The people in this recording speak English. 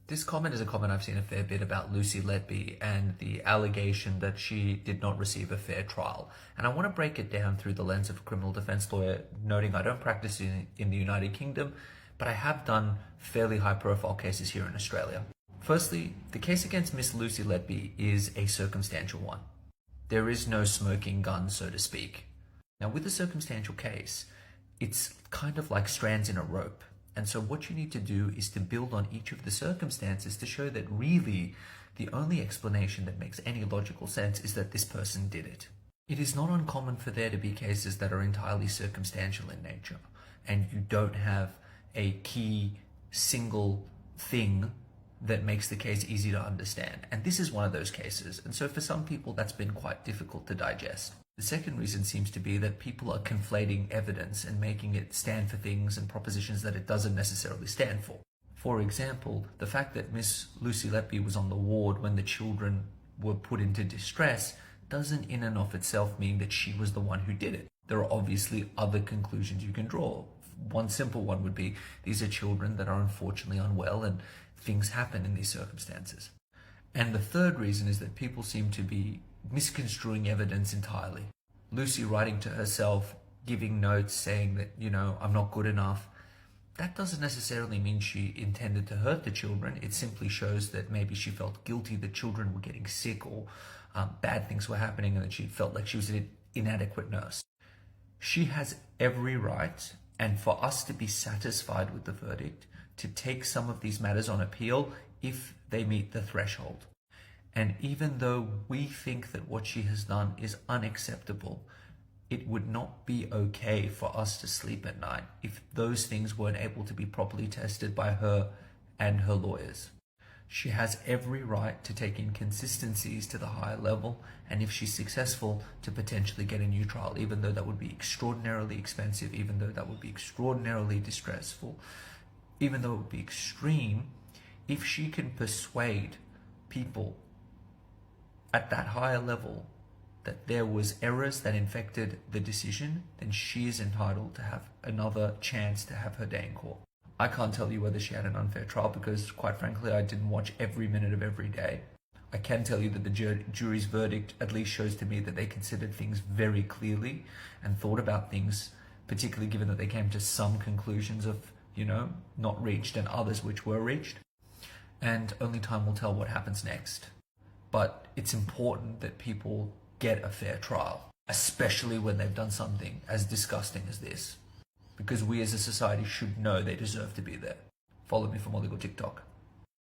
This comment is a comment I've seen a fair bit about Lucy Letby and the allegation that she did not receive a fair trial. And I want to break it down through the lens of a criminal defense lawyer, noting I don't practice in the United Kingdom, but I have done fairly high profile cases here in Australia. Firstly, the case against Miss Lucy Letby is a circumstantial one. There is no smoking gun, so to speak. Now, with a circumstantial case, it's kind of like strands in a rope. And so what you need to do is to build on each of the circumstances to show that really the only explanation that makes any logical sense is that this person did it. It is not uncommon for there to be cases that are entirely circumstantial in nature, and you don't have a key single thing that makes the case easy to understand. And this is one of those cases. And so for some people, that's been quite difficult to digest. The second reason seems to be that people are conflating evidence and making it stand for things and propositions that it doesn't necessarily stand for. For example, the fact that Miss Lucy Letby was on the ward when the children were put into distress doesn't in and of itself mean that she was the one who did it. There are obviously other conclusions you can draw. One simple one would be these are children that are unfortunately unwell and things happen in these circumstances. And the third reason is that people seem to be misconstruing evidence entirely. Lucy writing to herself, giving notes saying that, I'm not good enough. That doesn't necessarily mean she intended to hurt the children. It simply shows that maybe she felt guilty that children were getting sick or bad things were happening and that she felt like she was an inadequate nurse. She has every right, and for us to be satisfied with the verdict, to take some of these matters on appeal if they meet the threshold. And even though we think that what she has done is unacceptable, it would not be okay for us to sleep at night if those things weren't able to be properly tested by her and her lawyers. She has every right to take inconsistencies to the higher level, and if she's successful, to potentially get a new trial, even though that would be extraordinarily expensive, even though that would be extraordinarily distressful, even though it would be extreme. If she can persuade people at that higher level that there was errors that infected the decision, then she is entitled to have another chance to have her day in court. I can't tell you whether she had an unfair trial because, quite frankly, I didn't watch every minute of every day. I can tell you that the jury's verdict at least shows to me that they considered things very clearly and thought about things, particularly given that they came to some conclusions of, not reached and others which were reached. And only time will tell what happens next. But it's important that people get a fair trial, especially when they've done something as disgusting as this, because we as a society should know they deserve to be there. Follow me for more legal TikTok.